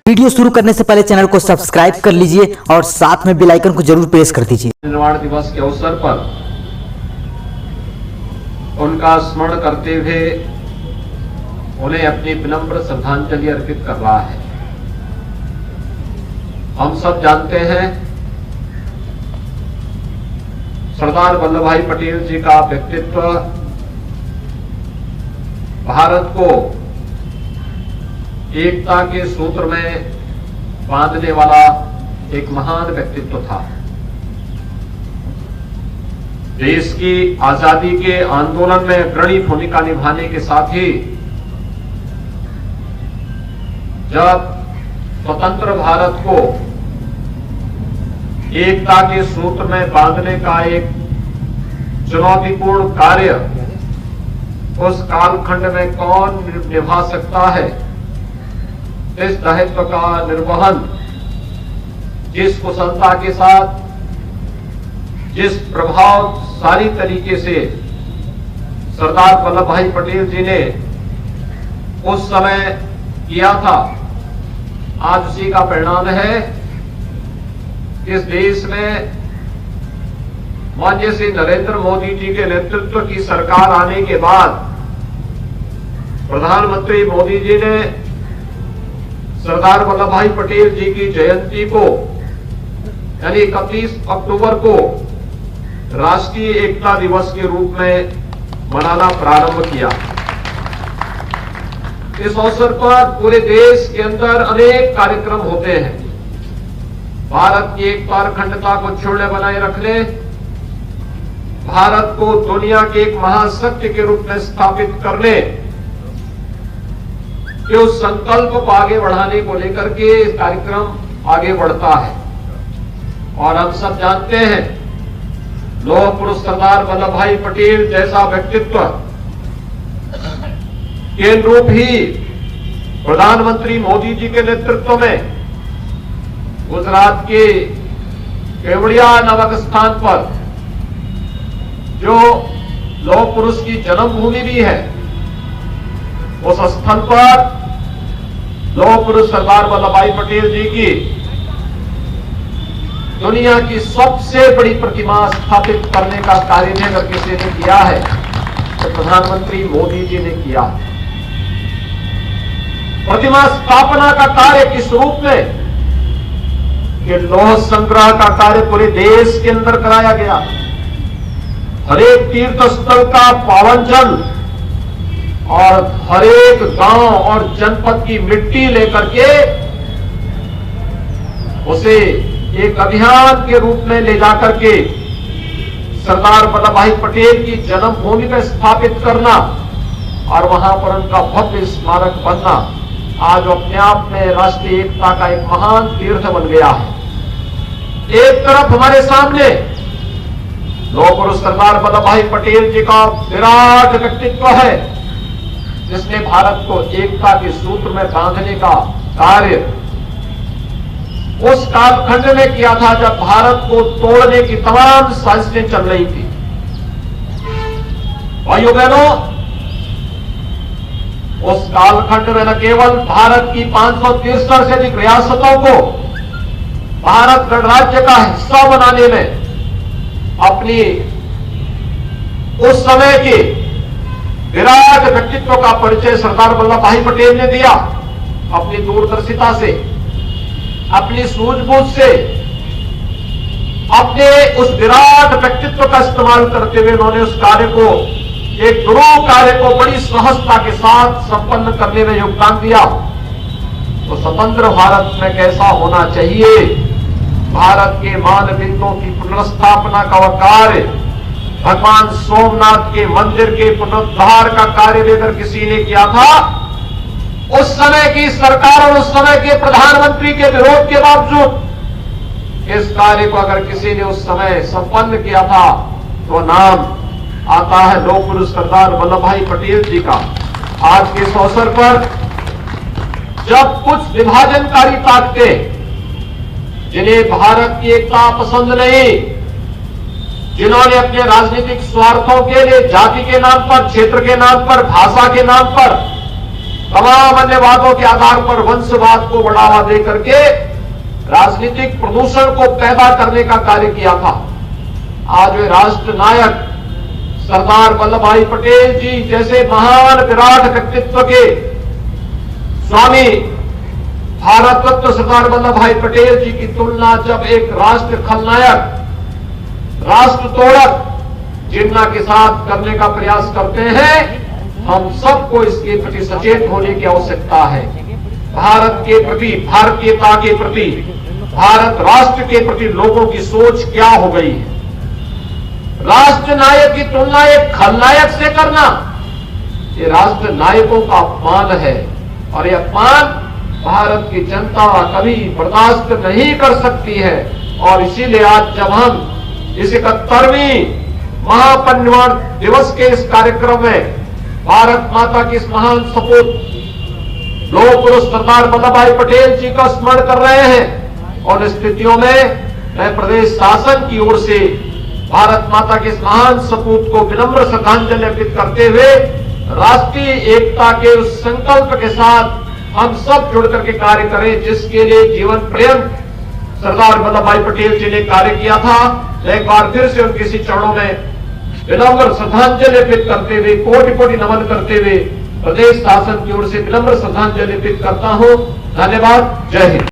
Video शुरू करने से पहले चैनल को सब्सक्राइब कर लीजिए और साथ में बेल आइकन को जरूर प्रेस कर दीजिए। निर्वाण दिवस के अवसर पर उनका स्मरण करते हुए उन्हें अपनी विनम्र श्रद्धांजलि अर्पित कर रहा है। हम सब जानते हैं सरदार वल्लभ भाई पटेल जी का व्यक्तित्व भारत को एकता के सूत्र में बांधने वाला एक महान व्यक्तित्व था। देश की आजादी के आंदोलन में अग्रणी भूमिका निभाने के साथ ही जब स्वतंत्र भारत को एकता के सूत्र में बांधने का एक चुनौतीपूर्ण कार्य उस कालखंड में कौन निभा सकता है, इस दायित्व का निर्वहन जिस कुशलता के साथ, जिस प्रभावशाली तरीके से सरदार वल्लभ भाई पटेल जी ने उस समय किया था, आज उसी का परिणाम है। इस देश में माननीय श्री नरेंद्र मोदी जी के नेतृत्व की सरकार आने के बाद प्रधानमंत्री मोदी जी ने सरदार वल्लभ भाई पटेल जी की जयंती को यानी 31 अक्टूबर को राष्ट्रीय एकता दिवस के रूप में मनाना प्रारंभ किया। इस अवसर पर पूरे देश के अंदर अनेक कार्यक्रम होते हैं। भारत की एकता और अखंडता को छोड़ने बनाए रखने, भारत को दुनिया के एक महाशक्ति के रूप में स्थापित करने कि उस संकल्प को आगे बढ़ाने को लेकर के कार्यक्रम आगे बढ़ता है। और हम सब जानते हैं लौह पुरुष सरदार वल्लभ भाई पटेल जैसा व्यक्तित्व के अनुरूप ही प्रधानमंत्री मोदी जी के नेतृत्व में गुजरात के केवड़िया नामक स्थान पर जो लौह पुरुष की जन्मभूमि भी है, उस स्थल पर लौह पुरुष सरदार वल्लभ भाई पटेल जी की दुनिया की सबसे बड़ी प्रतिमा स्थापित करने का कार्य भी अगर किसी ने किया है तो प्रधानमंत्री मोदी जी ने किया। प्रतिमा स्थापना का कार्य किस रूप में कि लौह संग्रह का कार्य पूरे देश के अंदर कराया गया। हरेक तीर्थ स्थल का पावन जल और हरेक गांव और जनपद की मिट्टी लेकर के उसे एक अभियान के रूप में ले जाकर के सरदार वल्लभ भाई पटेल की जन्मभूमि में स्थापित करना और वहां पर उनका भव्य स्मारक बनना आज अपने आप में राष्ट्रीय एकता का एक महान तीर्थ बन गया है। एक तरफ हमारे सामने लौह पुरुष सरदार वल्लभ भाई पटेल जी का विराट व्यक्तित्व है, जिसने भारत को एकता के सूत्र में बांधने का कार्य उस कालखंड में किया था जब भारत को तोड़ने की तमाम साजिशें चल रही थी। भाइयों बहनों, उस कालखंड में न केवल भारत की 563 से अधिक रियासतों को भारत गणराज्य का हिस्सा बनाने में अपनी उस समय के विराट व्यक्तित्व का परिचय सरदार वल्लभ भाई पटेल ने दिया। अपनी दूरदर्शिता से, अपनी सूझबूझ से, अपने उस विराट व्यक्तित्व का इस्तेमाल करते हुए उन्होंने उस कार्य को, एक दुरूह कार्य को बड़ी सहजता के साथ संपन्न करने में योगदान दिया। तो स्वतंत्र भारत में कैसा होना चाहिए, भारत के मान बिंदुओं की पुनर्स्थापना का वह कार्य, भगवान सोमनाथ के मंदिर के पुनरुद्धार का कार्य लेकर किसी ने किया था, उस समय की सरकार और उस समय के प्रधानमंत्री के विरोध के बावजूद इस कार्य को अगर किसी ने उस समय संपन्न किया था तो नाम आता है लौह पुरुष सरदार वल्लभ भाई पटेल जी का। आज के इस अवसर पर जब कुछ विभाजनकारी ताकतें, जिन्हें भारत की एकता पसंद नहीं, जिन्होंने अपने राजनीतिक स्वार्थों के लिए जाति के नाम पर, क्षेत्र के नाम पर, भाषा के नाम पर तमाम अन्य बातों के आधार पर वंशवाद को बढ़ावा दे करके राजनीतिक प्रदूषण को पैदा करने का कार्य किया था। आज वे राष्ट्र नायक सरदार वल्लभ भाई पटेल जी जैसे महान विराट व्यक्तित्व के स्वामी भारत रत्न सरदार वल्लभ भाई पटेल जी की तुलना जब एक राष्ट्र खलनायक, राष्ट्र तोड़क जिन्ना के साथ करने का प्रयास करते हैं, हम सबको इसके प्रति सचेत होने की आवश्यकता है। भारत के प्रति, भारतीयता के प्रति, भारत राष्ट्र के प्रति लोगों की सोच क्या हो गई है। राष्ट्र नायक की तुलना एक खलनायक से करना, ये राष्ट्र नायकों का अपमान है और ये अपमान भारत की जनता कभी बर्दाश्त नहीं कर सकती है। और इसीलिए आज जब हम इस 71वीं महापरिनिर्वाण दिवस के इस कार्यक्रम में भारत माता की इस महान सपूत लौह पुरुष सरदार वल्लभ भाई पटेल जी का स्मरण कर रहे हैं, और स्थितियों में मैं प्रदेश शासन की ओर से भारत माता के इस महान सपूत को विनम्र श्रद्धांजलि अर्पित करते हुए राष्ट्रीय एकता के उस संकल्प के साथ हम सब जुड़ करके कार्य करें जिसके लिए जीवन पर्यंत सरदार वल्लभ भाई पटेल जी ने कार्य किया था। एक बार फिर से उनके इसी चरणों में विनम्र श्रद्धांजलि अर्पित करते हुए, कोटि कोटि नमन करते हुए प्रदेश शासन की ओर से विनम्र श्रद्धांजलि अर्पित करता हूं। धन्यवाद। जय हिंद।